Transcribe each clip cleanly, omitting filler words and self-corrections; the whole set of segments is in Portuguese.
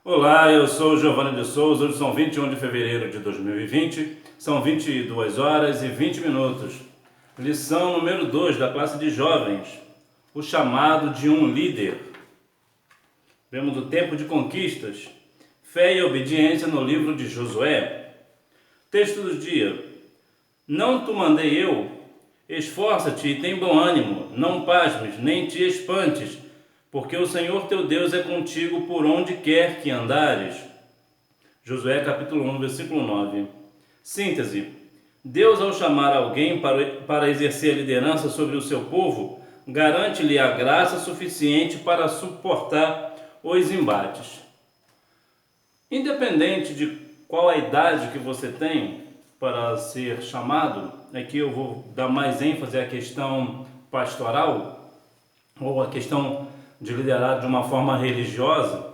Olá, eu sou Giovanni de Souza. Hoje são 21 de fevereiro de 2020, são 22 horas e 20 minutos. Lição número 2 da classe de jovens, o chamado de um líder. Vemos o tempo de conquistas, fé e obediência no livro de Josué. Texto do dia: Não te mandei eu? Esforça-te e tem bom ânimo, não pasmes, nem te espantes, porque o Senhor teu Deus é contigo por onde quer que andares. Josué capítulo 1, versículo 9. Síntese: Deus, ao chamar alguém para exercer a liderança sobre o seu povo, garante-lhe a graça suficiente para suportar os embates. Independente de qual a idade que você tem para ser chamado, aqui eu vou dar mais ênfase à questão pastoral, ou à questão de liderar de uma forma religiosa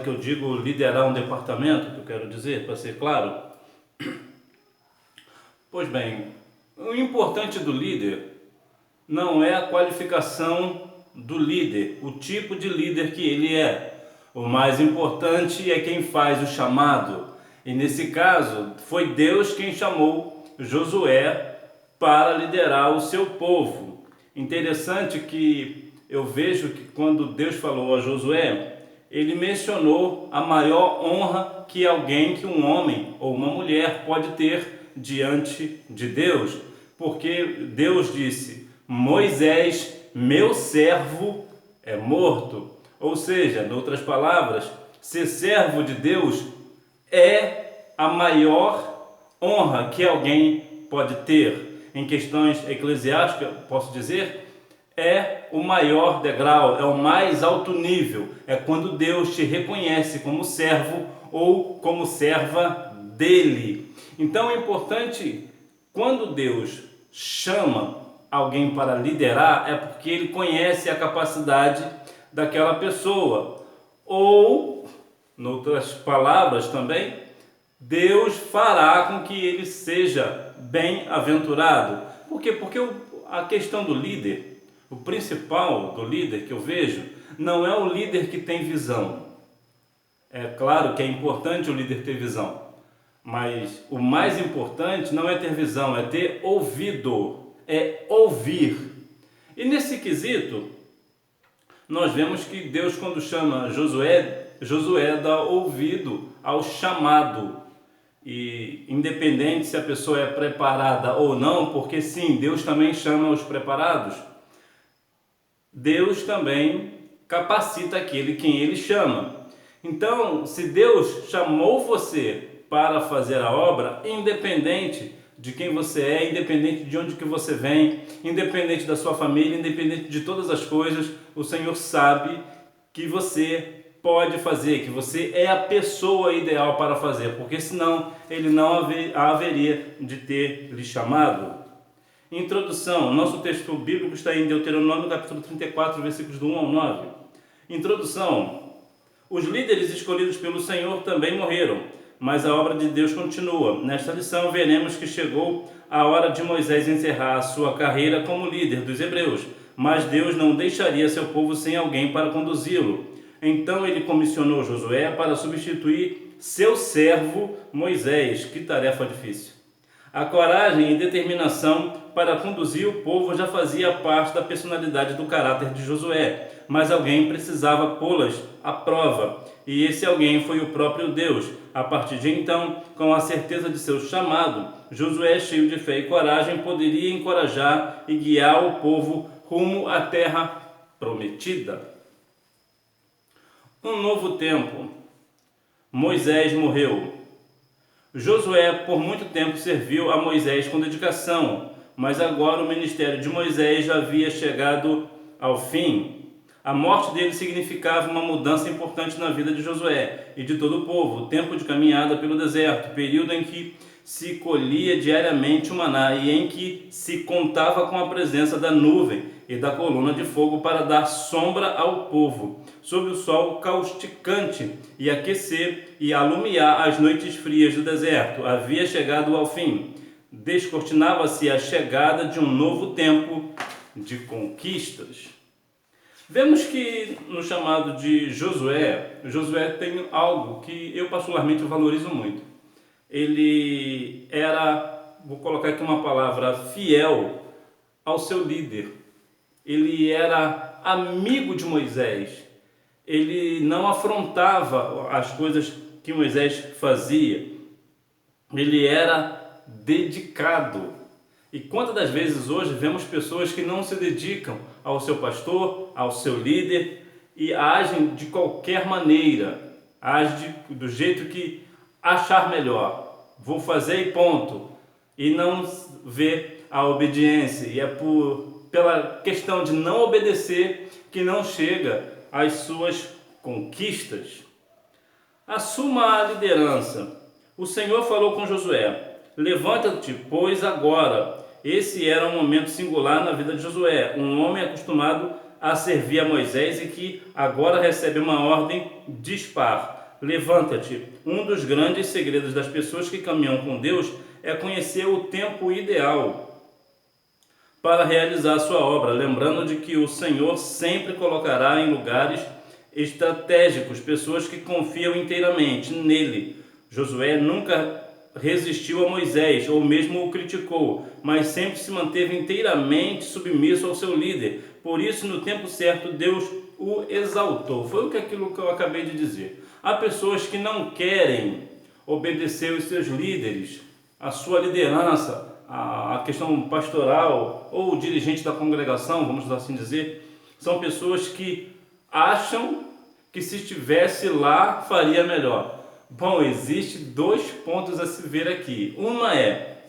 que eu digo liderar um departamento, que eu quero dizer, para ser claro. Pois bem, o importante do líder não é a qualificação do líder, o tipo de líder que ele é. O mais importante é quem faz o chamado. E nesse caso, foi Deus quem chamou Josué para liderar o seu povo. Interessante que eu vejo que quando Deus falou a Josué, ele mencionou a maior honra que alguém, que um homem ou uma mulher pode ter diante de Deus. Porque Deus disse: Moisés, meu servo, é morto. Ou seja, em outras palavras, ser servo de Deus é a maior honra que alguém pode ter. Em questões eclesiásticas, posso dizer, é o maior degrau, é o mais alto nível. É quando Deus te reconhece como servo ou como serva dele. Então é importante, quando Deus chama alguém para liderar, é porque ele conhece a capacidade daquela pessoa. Ou, em outras palavras também, Deus fará com que ele seja bem-aventurado. Por quê? Porque a questão do líder, o principal do líder que eu vejo, não é o líder que tem visão. É claro que é importante o líder ter visão, mas o mais importante não é ter visão, é ter ouvido, é ouvir. E nesse quesito, nós vemos que Deus, quando chama Josué, Josué dá ouvido ao chamado. E independente se a pessoa é preparada ou não, porque sim, Deus também chama os preparados, Deus também capacita aquele quem ele chama. Então, se Deus chamou você para fazer a obra, independente de quem você é, independente de onde que você vem, independente da sua família, independente de todas as coisas, o Senhor sabe que você pode fazer, que você é a pessoa ideal para fazer, porque senão ele não haveria de ter lhe chamado. Introdução. Nosso texto bíblico está em Deuteronômio capítulo 34, versículos do 1 ao 9. Introdução. Os líderes escolhidos pelo Senhor também morreram, mas a obra de Deus continua. Nesta lição veremos que chegou a hora de Moisés encerrar a sua carreira como líder dos hebreus, mas Deus não deixaria seu povo sem alguém para conduzi-lo. Então ele comissionou Josué para substituir seu servo Moisés. Que tarefa difícil! A coragem e determinação para conduzir o povo já fazia parte da personalidade do caráter de Josué, mas alguém precisava pô-las à prova, e esse alguém foi o próprio Deus. A partir de então, com a certeza de seu chamado, Josué, cheio de fé e coragem, poderia encorajar e guiar o povo rumo à terra prometida. Um novo tempo. Moisés morreu. Josué por muito tempo serviu a Moisés com dedicação, mas agora o ministério de Moisés já havia chegado ao fim. A morte dele significava uma mudança importante na vida de Josué e de todo o povo. O tempo de caminhada pelo deserto, período em que se colhia diariamente o maná e em que se contava com a presença da nuvem e da coluna de fogo para dar sombra ao povo, sob o sol causticante, e aquecer e alumiar as noites frias do deserto, havia chegado ao fim. Descortinava-se a chegada de um novo tempo de conquistas. Vemos que no chamado de Josué, Josué tem algo que eu particularmente valorizo muito. Ele era, vou colocar aqui uma palavra, fiel ao seu líder. Ele era amigo de Moisés. Ele não afrontava as coisas que Moisés fazia. Ele era dedicado. E quantas das vezes hoje vemos pessoas que não se dedicam ao seu pastor, ao seu líder e agem de qualquer maneira, agem do jeito que achar melhor. Vou fazer e ponto. E não vê a obediência. E é pela questão de não obedecer que não chega às suas conquistas. Assuma a liderança. O Senhor falou com Josué: levanta-te, pois agora. Esse era um momento singular na vida de Josué, um homem acostumado a servir a Moisés e que agora recebe uma ordem dispar. Levanta-te. Um dos grandes segredos das pessoas que caminham com Deus é conhecer o tempo ideal para realizar a sua obra, lembrando de que o Senhor sempre colocará em lugares estratégicos pessoas que confiam inteiramente nele. Josué nunca resistiu a Moisés ou mesmo o criticou, mas sempre se manteve inteiramente submisso ao seu líder. Por isso, no tempo certo, Deus o exaltou. Foi aquilo que eu acabei de dizer. Há pessoas que não querem obedecer os seus líderes, a sua liderança, a questão pastoral ou dirigente da congregação, vamos assim dizer. São pessoas que acham que se estivesse lá faria melhor. Bom, existe dois pontos a se ver aqui. Uma é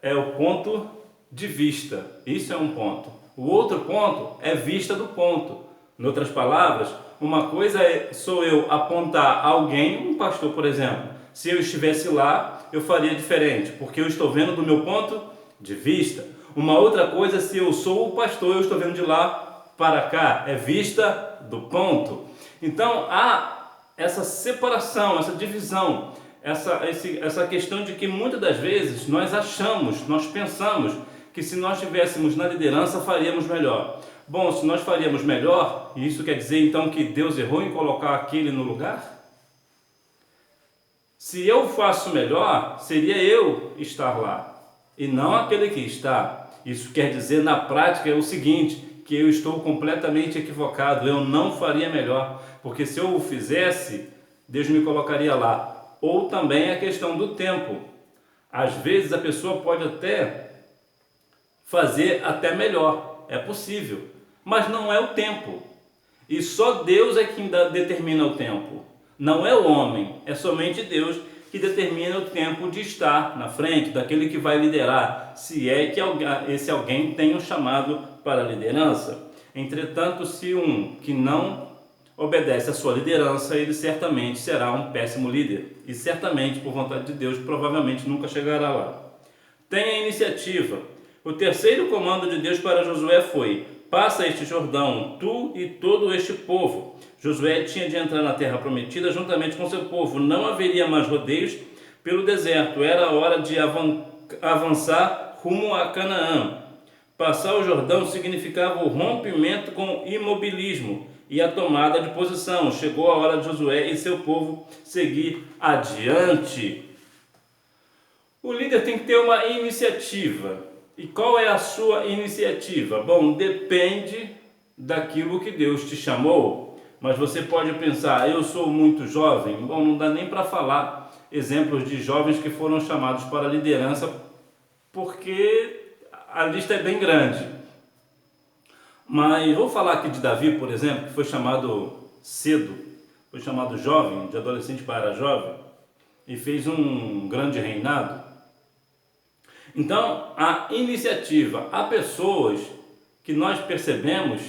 o ponto de vista. Isso é um ponto. O outro ponto é vista do ponto. Em outras palavras, uma coisa sou eu apontar alguém, um pastor, por exemplo. Se eu estivesse lá, eu faria diferente, porque eu estou vendo do meu ponto de vista. Uma outra coisa, se eu sou o pastor, eu estou vendo de lá para cá. É vista do ponto. Então, há essa separação, essa divisão, essa questão de que muitas das vezes nós pensamos que se nós estivéssemos na liderança faríamos melhor. Bom, se nós faríamos melhor, isso quer dizer então que Deus errou em colocar aquele no lugar? Se eu faço melhor, seria eu estar lá e não aquele que está. Isso quer dizer na prática é o seguinte, que eu estou completamente equivocado, eu não faria melhor, porque se eu o fizesse, Deus me colocaria lá. Ou também a questão do tempo. Às vezes a pessoa pode até fazer até melhor, é possível, mas não é o tempo. E só Deus é quem determina o tempo. Não é o homem, é somente Deus que determina o tempo de estar na frente daquele que vai liderar, se é que esse alguém tem um chamado para a liderança. Entretanto, se um que não obedece à sua liderança, ele certamente será um péssimo líder. E certamente, por vontade de Deus, provavelmente nunca chegará lá. Tenha iniciativa. O terceiro comando de Deus para Josué foi: passa este Jordão, tu e todo este povo. Josué tinha de entrar na terra prometida juntamente com seu povo. Não haveria mais rodeios pelo deserto. Era hora de avançar rumo a Canaã. Passar o Jordão significava o rompimento com o imobilismo e a tomada de posição. Chegou a hora de Josué e seu povo seguir adiante. O líder tem que ter uma iniciativa. E qual é a sua iniciativa? Bom, depende daquilo que Deus te chamou. Mas você pode pensar, eu sou muito jovem. Bom, não dá nem para falar exemplos de jovens que foram chamados para a liderança, porque a lista é bem grande. Mas vou falar aqui de Davi, por exemplo, que foi chamado cedo, foi chamado jovem, de adolescente para jovem, e fez um grande reinado. Então, a iniciativa, há pessoas que nós percebemos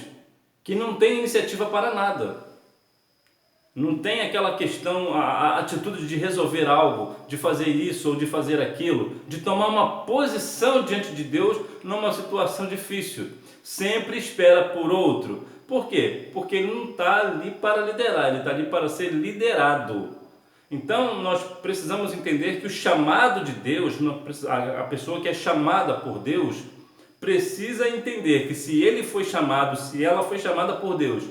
que não tem iniciativa para nada. Não tem aquela questão, a atitude de resolver algo, de fazer isso ou de fazer aquilo, de tomar uma posição diante de Deus numa situação difícil. Sempre espera por outro. Por quê? Porque ele não está ali para liderar, ele está ali para ser liderado. Então nós precisamos entender que o chamado de Deus, a pessoa que é chamada por Deus precisa entender que se ele foi chamado, se ela foi chamada por Deus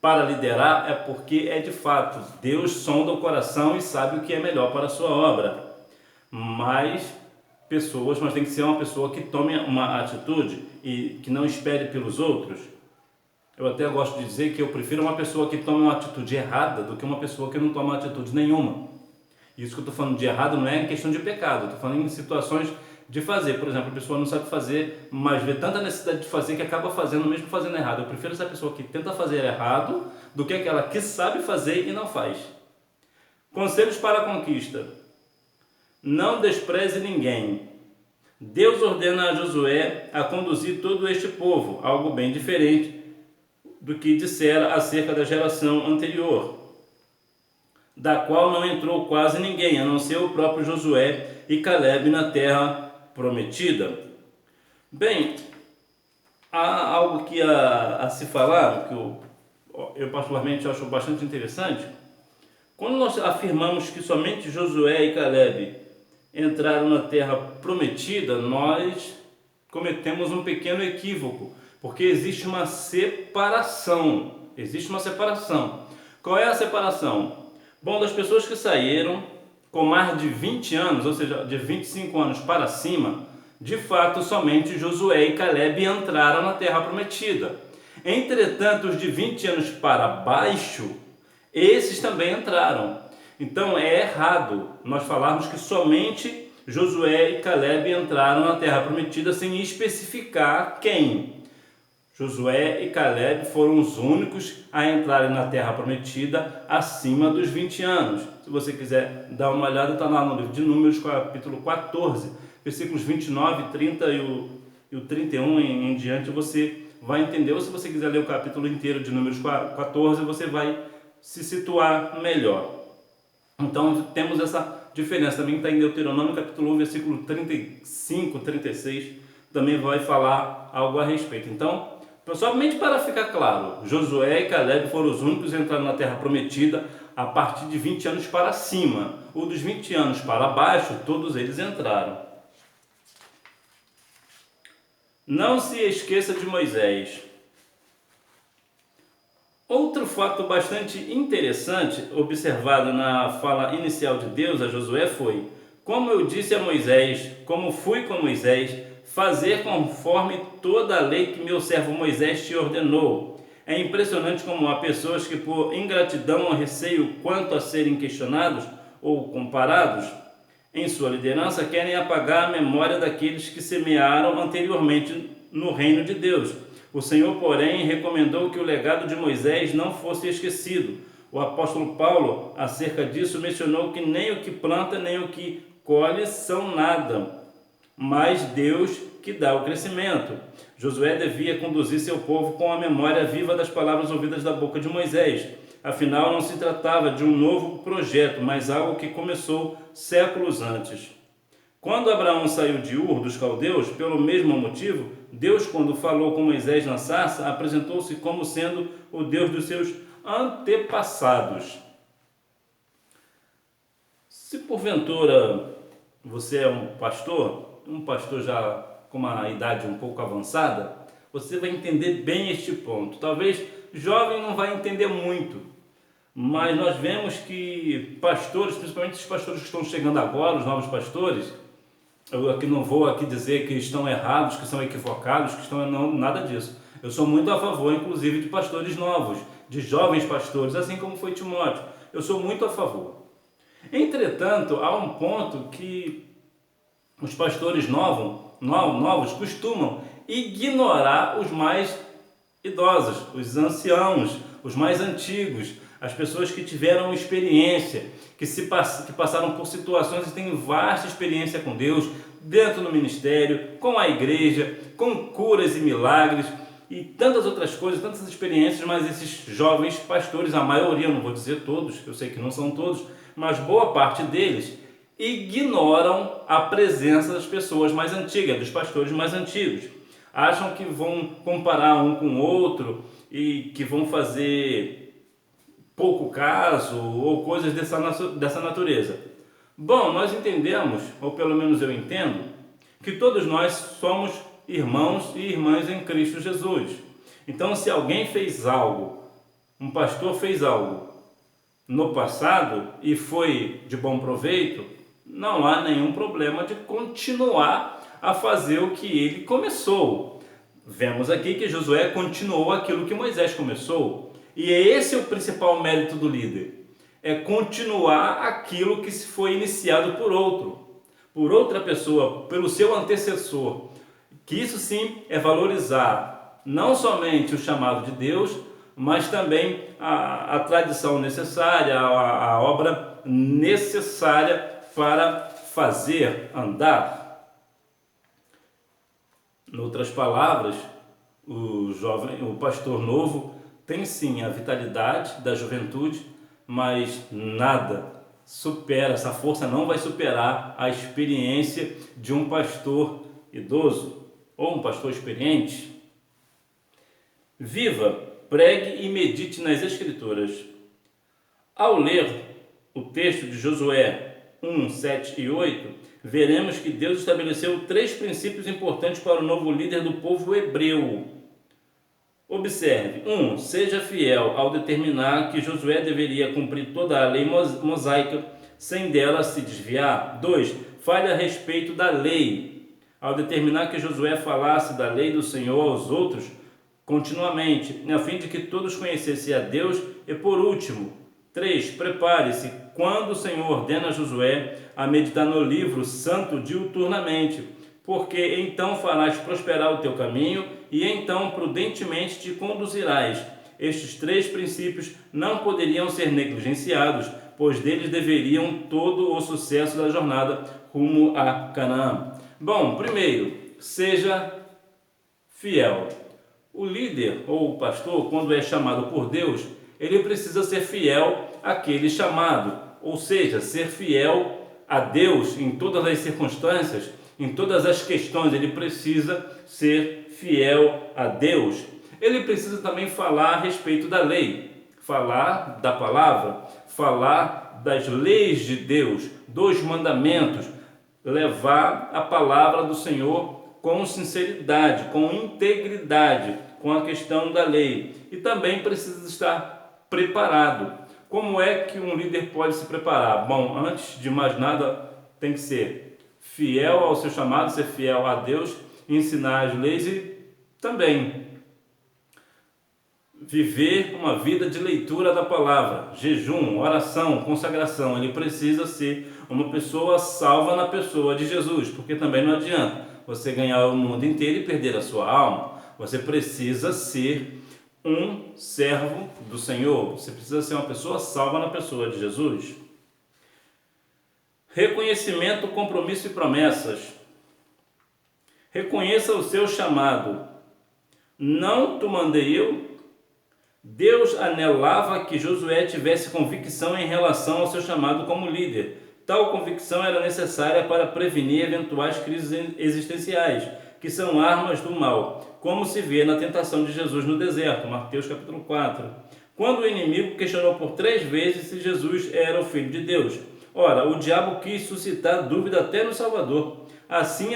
para liderar, é porque é de fato. Deus sonda o coração e sabe o que é melhor para a sua obra. Mas tem que ser uma pessoa que tome uma atitude e que não espere pelos outros. Eu até gosto de dizer que eu prefiro uma pessoa que tome uma atitude errada do que uma pessoa que não toma atitude nenhuma. Isso que eu estou falando de errado não é em questão de pecado, estou falando em situações de fazer. Por exemplo, a pessoa não sabe fazer, mas vê tanta necessidade de fazer que acaba fazendo mesmo fazendo errado. Eu prefiro essa pessoa que tenta fazer errado do que aquela que sabe fazer e não faz. Conselhos para a conquista. Não despreze ninguém. Deus ordena a Josué a conduzir todo este povo, algo bem diferente do que dissera acerca da geração anterior, da qual não entrou quase ninguém, a não ser o próprio Josué e Caleb na terra prometida. Bem, há algo aqui a se falar, que eu particularmente acho bastante interessante. Quando nós afirmamos que somente Josué e Caleb entraram na terra prometida, nós cometemos um pequeno equívoco, porque existe uma separação. Qual é a separação? Bom, das pessoas que saíram com mais de 20 anos, ou seja, de 25 anos para cima, de fato, somente Josué e Caleb entraram na terra prometida. Entretanto, os de 20 anos para baixo, esses também entraram. Então, é errado nós falarmos que somente Josué e Caleb entraram na terra prometida sem especificar quem. Josué e Caleb foram os únicos a entrarem na terra prometida acima dos 20 anos. Se você quiser dar uma olhada, está lá no livro de Números, capítulo 14, versículos 29, 30 e o 31 em diante, você vai entender. Ou se você quiser ler o capítulo inteiro de Números 14, você vai se situar melhor. Então temos essa diferença. Também está em Deuteronômio capítulo 1, versículo 35, 36, também vai falar algo a respeito. Então, somente para ficar claro, Josué e Caleb foram os únicos a entrar na terra prometida a partir de 20 anos para cima. O dos 20 anos para baixo, todos eles entraram. Não se esqueça de Moisés. Outro fato bastante interessante observado na fala inicial de Deus a Josué foi: como eu disse a Moisés, como fui com Moisés, fazer conforme toda a lei que meu servo Moisés te ordenou. É impressionante como há pessoas que, por ingratidão ou receio quanto a serem questionados ou comparados em sua liderança, querem apagar a memória daqueles que semearam anteriormente no reino de Deus. O Senhor, porém, recomendou que o legado de Moisés não fosse esquecido. O apóstolo Paulo, acerca disso, mencionou que nem o que planta nem o que colhe são nada, mas Deus que dá o crescimento. Josué devia conduzir seu povo com a memória viva das palavras ouvidas da boca de Moisés. Afinal, não se tratava de um novo projeto, mas algo que começou séculos antes. Quando Abraão saiu de Ur dos caldeus, pelo mesmo motivo, Deus, quando falou com Moisés na sarça, apresentou-se como sendo o Deus dos seus antepassados. Se porventura você é um pastor já com uma idade um pouco avançada, você vai entender bem este ponto. Talvez jovem não vai entender muito, mas nós vemos que pastores, principalmente os pastores que estão chegando agora, os novos pastores, eu aqui não vou dizer que estão errados, que são equivocados, nada disso. Eu sou muito a favor, inclusive, de pastores novos, de jovens pastores, assim como foi Timóteo. Eu sou muito a favor. Entretanto, há um ponto que os pastores novos costumam ignorar os mais idosos, os anciãos, os mais antigos, as pessoas que tiveram experiência, que passaram por situações e têm vasta experiência com Deus, dentro do ministério, com a igreja, com curas e milagres e tantas outras coisas, tantas experiências, mas esses jovens pastores, a maioria, não vou dizer todos, eu sei que não são todos, mas boa parte deles ignoram a presença das pessoas mais antigas, dos pastores mais antigos. Acham que vão comparar um com o outro e que vão fazer pouco caso ou coisas dessa natureza. Bom, nós entendemos, ou pelo menos eu entendo, que todos nós somos irmãos e irmãs em Cristo Jesus. Então, se alguém fez algo, um pastor fez algo no passado e foi de bom proveito, não há nenhum problema de continuar a fazer o que ele começou. Vemos aqui que Josué continuou aquilo que Moisés começou. E esse é o principal mérito do líder. É continuar aquilo que foi iniciado por outra pessoa, pelo seu antecessor. Que isso sim é valorizar não somente o chamado de Deus, mas também a tradição necessária, a obra necessária para fazer andar. Em outras palavras, o pastor novo tem sim a vitalidade da juventude, mas nada supera, essa força não vai superar a experiência de um pastor idoso ou um pastor experiente. Viva, pregue e medite nas Escrituras. Ao ler o texto de Josué 1, 7 e 8, veremos que Deus estabeleceu 3 princípios importantes para o novo líder do povo hebreu. Observe: 1. Seja fiel ao determinar que Josué deveria cumprir toda a lei mosaica sem dela se desviar. 2. Fale a respeito da lei, ao determinar que Josué falasse da lei do Senhor aos outros continuamente, a fim de que todos conhecessem a Deus. E por último, 3. Prepare-se quando o Senhor ordena a Josué a meditar no livro santo diuturnamente, porque então farás prosperar o teu caminho e então prudentemente te conduzirás. Estes 3 princípios não poderiam ser negligenciados, pois deles deveriam todo o sucesso da jornada rumo a Canaã. Bom, primeiro, seja fiel. O líder ou o pastor, quando é chamado por Deus, ele precisa ser fiel àquele chamado, ou seja, ser fiel a Deus em todas as circunstâncias, em todas as questões. Ele precisa ser fiel a Deus. Ele precisa também falar a respeito da lei, falar da palavra, falar das leis de Deus, dos mandamentos, levar a palavra do Senhor com sinceridade, com integridade, com a questão da lei. E também precisa estar preparado. Como é que um líder pode se preparar? Bom, antes de mais nada, tem que ser fiel ao seu chamado, ser fiel a Deus, ensinar as leis e também viver uma vida de leitura da palavra, jejum, oração, consagração. Ele precisa ser uma pessoa salva na pessoa de Jesus, porque também não adianta você ganhar o mundo inteiro e perder a sua alma. Você precisa ser um servo do Senhor, você precisa ser uma pessoa salva na pessoa de Jesus. Reconhecimento, compromisso e promessas. Reconheça o seu chamado. Não te mandei eu? Deus anelava que Josué tivesse convicção em relação ao seu chamado como líder. Tal convicção era necessária para prevenir eventuais crises existenciais, que são armas do mal, como se vê na tentação de Jesus no deserto, Mateus capítulo 4, quando o inimigo questionou por 3 vezes se Jesus era o Filho de Deus. Ora, o diabo quis suscitar dúvida até no Salvador. Assim,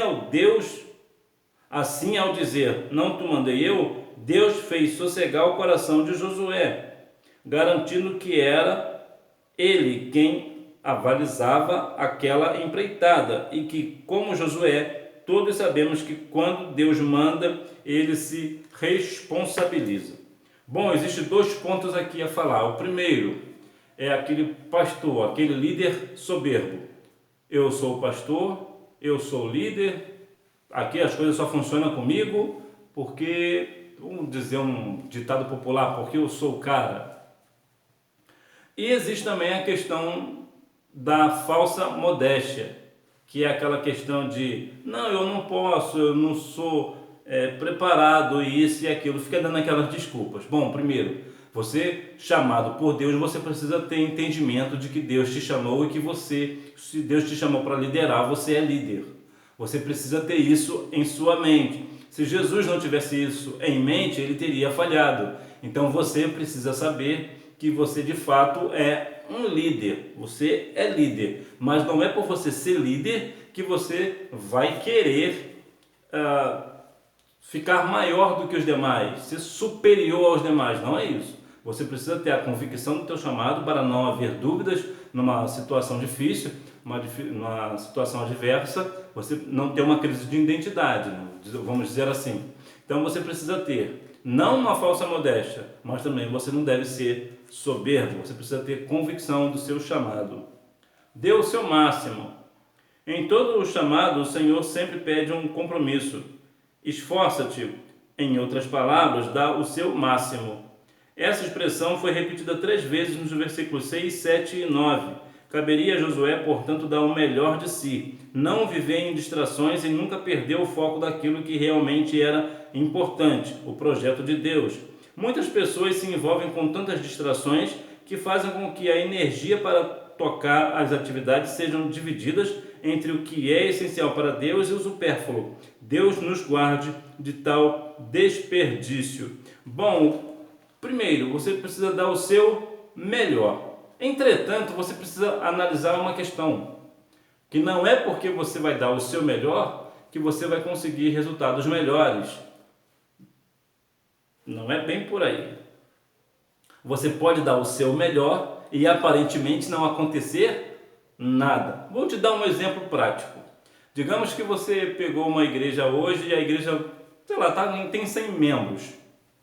ao dizer, não te mandei eu, Deus fez sossegar o coração de Josué, garantindo que era ele quem avalizava aquela empreitada e que, como Josué, todos sabemos que quando Deus manda, ele se responsabiliza. Bom, existem 2 pontos aqui a falar. O primeiro é aquele pastor, aquele líder soberbo. Eu sou o pastor, eu sou o líder, aqui as coisas só funcionam comigo porque, vamos dizer um ditado popular, porque eu sou o cara. E existe também a questão da falsa modéstia, que é aquela questão de, não, eu não posso, eu não sou preparado, isso e aquilo, fica dando aquelas desculpas. Bom, primeiro, você chamado por Deus, você precisa ter entendimento de que Deus te chamou e que você, se Deus te chamou para liderar, você é líder. Você precisa ter isso em sua mente. Se Jesus não tivesse isso em mente, ele teria falhado. Então você precisa saber que você de fato é um líder. Você é líder, mas não é por você ser líder que você vai querer ficar maior do que os demais, ser superior aos demais, não é isso. Você precisa ter a convicção do teu chamado para não haver dúvidas numa situação difícil, numa situação adversa, você não ter uma crise de identidade, vamos dizer assim. Então você precisa ter, não uma falsa modéstia, mas também você não deve ser soberbo, você precisa ter convicção do seu chamado. Dê o seu máximo. Em todo o chamado, o Senhor sempre pede um compromisso. Esforça-te, em outras palavras, dá o seu máximo. Essa expressão foi repetida 3 vezes nos versículos 6, 7 e 9. Caberia a Josué, portanto, dar o melhor de si, não viver em distrações e nunca perder o foco daquilo que realmente era importante, o projeto de Deus. Muitas pessoas se envolvem com tantas distrações que fazem com que a energia para tocar as atividades sejam divididas entre o que é essencial para Deus e o supérfluo. Deus nos guarde de tal desperdício. Bom, primeiro, você precisa dar o seu melhor. Entretanto, você precisa analisar uma questão, que não é porque você vai dar o seu melhor que você vai conseguir resultados melhores. Não é bem por aí. Você pode dar o seu melhor e aparentemente não acontecer nada. Vou te dar um exemplo prático. Digamos que você pegou uma igreja hoje e a igreja, sei lá, tem 100 membros.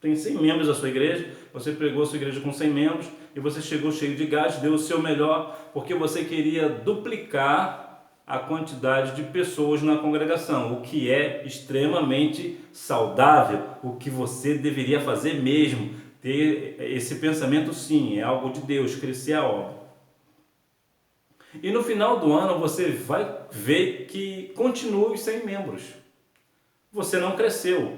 Tem 100 membros a sua igreja, você pegou a sua igreja com 100 membros e você chegou cheio de gás, deu o seu melhor porque você queria duplicar a quantidade de pessoas na congregação, o que é extremamente saudável, o que você deveria fazer mesmo, ter esse pensamento sim, é algo de Deus, crescer a obra. E no final do ano você vai ver que continua os 100 membros. Você não cresceu,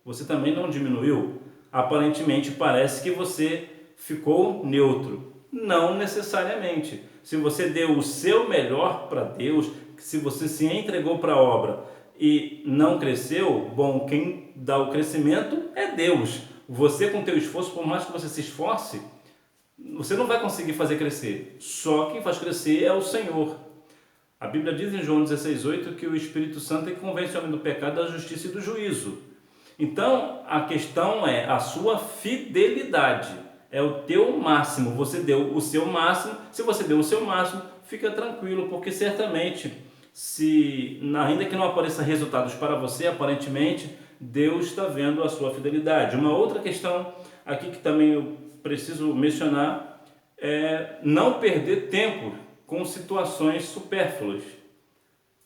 você também não diminuiu. Aparentemente parece que você ficou neutro. Não necessariamente. Se você deu o seu melhor para Deus, se você se entregou para a obra e não cresceu, bom, quem dá o crescimento é Deus. Você com teu esforço, por mais que você se esforce, você não vai conseguir fazer crescer. Só quem faz crescer é o Senhor. A Bíblia diz em João 16:8 que o Espírito Santo é que convence o homem do pecado, da justiça e do juízo. Então, a questão é a sua fidelidade, é o teu máximo, você deu o seu máximo. Se você deu o seu máximo, fica tranquilo, porque certamente, ainda que não apareça resultados para você, aparentemente, Deus está vendo a sua fidelidade. Uma outra questão aqui que também eu preciso mencionar é não perder tempo com situações supérfluas.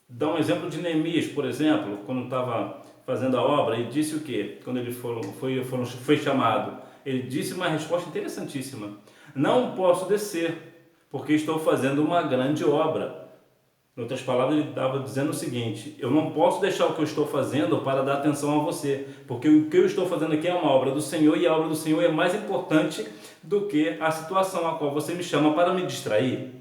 Dá um exemplo de Neemias, por exemplo, quando estava fazendo a obra, ele disse o quê? Quando ele foi chamado, ele disse uma resposta interessantíssima: não posso descer, porque estou fazendo uma grande obra. Em outras palavras, ele estava dizendo o seguinte: eu não posso deixar o que eu estou fazendo para dar atenção a você, porque o que eu estou fazendo aqui é uma obra do Senhor, e a obra do Senhor é mais importante do que a situação a qual você me chama para me distrair.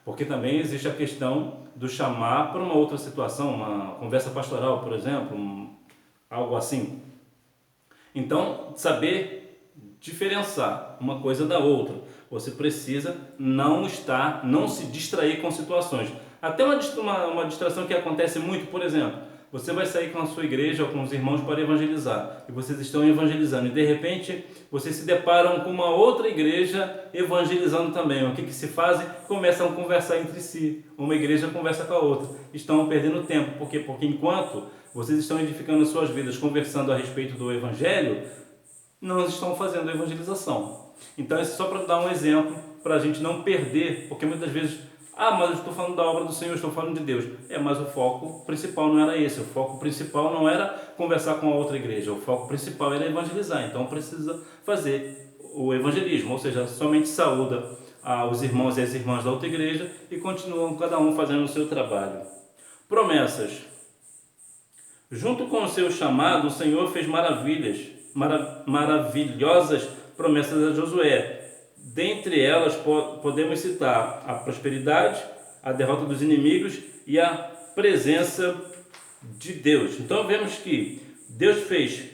Porque também existe a questão do chamar para uma outra situação, uma conversa pastoral, por exemplo, algo assim. Então, saber diferenciar uma coisa da outra. Você precisa não se distrair com situações. Até uma distração que acontece muito, por exemplo, você vai sair com a sua igreja ou com os irmãos para evangelizar, e vocês estão evangelizando, e de repente vocês se deparam com uma outra igreja evangelizando também. O que se fazem? Começam a conversar entre si, uma igreja conversa com a outra, estão perdendo tempo. Por quê? Porque enquanto vocês estão edificando suas vidas, conversando a respeito do evangelho, não estão fazendo evangelização. Então, isso é só para dar um exemplo, para a gente não perder, porque muitas vezes, mas eu estou falando da obra do Senhor, estou falando de Deus. Mas o foco principal não era esse, o foco principal não era conversar com a outra igreja, o foco principal era evangelizar. Então, precisa fazer o evangelismo, ou seja, somente saúda os irmãos e as irmãs da outra igreja e continuam cada um fazendo o seu trabalho. Promessas. Junto com o seu chamado, o Senhor fez maravilhosas promessas a Josué. Dentre elas podemos citar a prosperidade, a derrota dos inimigos e a presença de Deus. Então vemos que Deus fez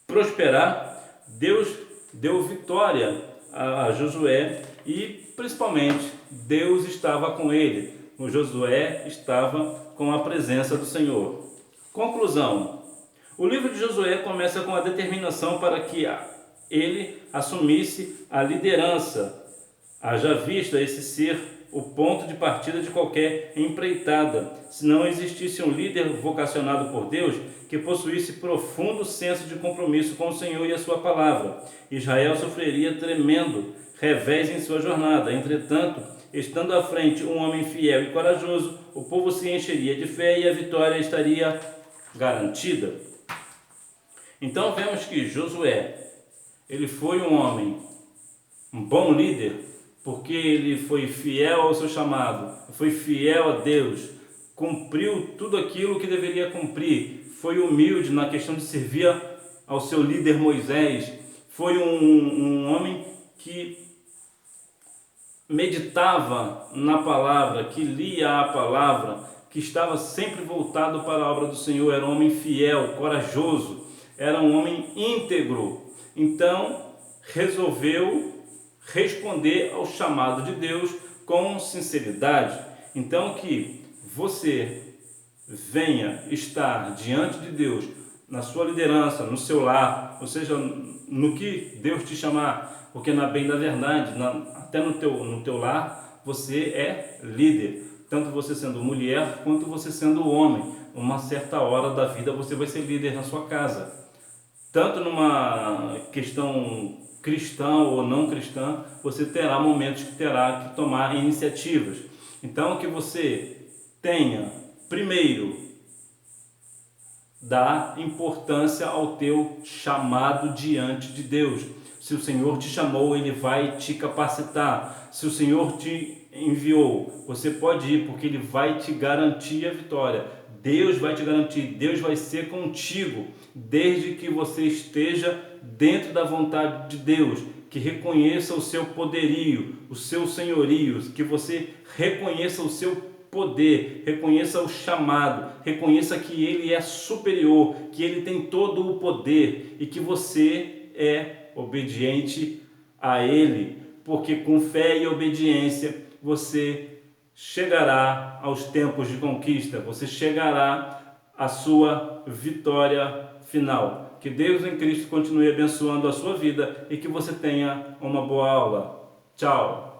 prosperar, Deus deu vitória a Josué e principalmente Deus estava com ele. O Josué estava com a presença do Senhor. Conclusão: O livro de Josué começa com a determinação para que ele assumisse a liderança, haja vista esse ser o ponto de partida de qualquer empreitada. Se não existisse um líder vocacionado por Deus que possuísse profundo senso de compromisso com o Senhor e a sua palavra, Israel sofreria tremendo revés em sua jornada. Entretanto, estando à frente um homem fiel e corajoso, o povo se encheria de fé e a vitória estaria garantida. Então vemos que Josué, ele foi um homem, um bom líder, porque ele foi fiel ao seu chamado, foi fiel a Deus, cumpriu tudo aquilo que deveria cumprir, foi humilde na questão de servir ao seu líder Moisés, foi um homem que meditava na palavra, que lia a palavra, que estava sempre voltado para a obra do Senhor, era um homem fiel, corajoso, era um homem íntegro. Então resolveu responder ao chamado de Deus com sinceridade. Então que você venha estar diante de Deus, na sua liderança, no seu lar, ou seja, no que Deus te chamar, porque na bem da verdade, até no teu lar, você é líder, tanto você sendo mulher, quanto você sendo homem. Uma certa hora da vida você vai ser líder na sua casa, tanto numa questão cristã ou não cristã, você terá momentos que terá que tomar iniciativas. Então que você tenha, primeiro, dar importância ao teu chamado diante de Deus. Se o Senhor te chamou, Ele vai te capacitar. Se o Senhor te enviou, você pode ir, porque Ele vai te garantir a vitória. Deus vai te garantir, Deus vai ser contigo, desde que você esteja dentro da vontade de Deus, que reconheça o seu poderio, o seu senhorio, que você reconheça o seu poder, reconheça o chamado, reconheça que Ele é superior, que Ele tem todo o poder e que você é obediente a Ele, porque com fé e obediência você chegará aos tempos de conquista, você chegará à sua vitória final. Que Deus em Cristo continue abençoando a sua vida e que você tenha uma boa aula. Tchau!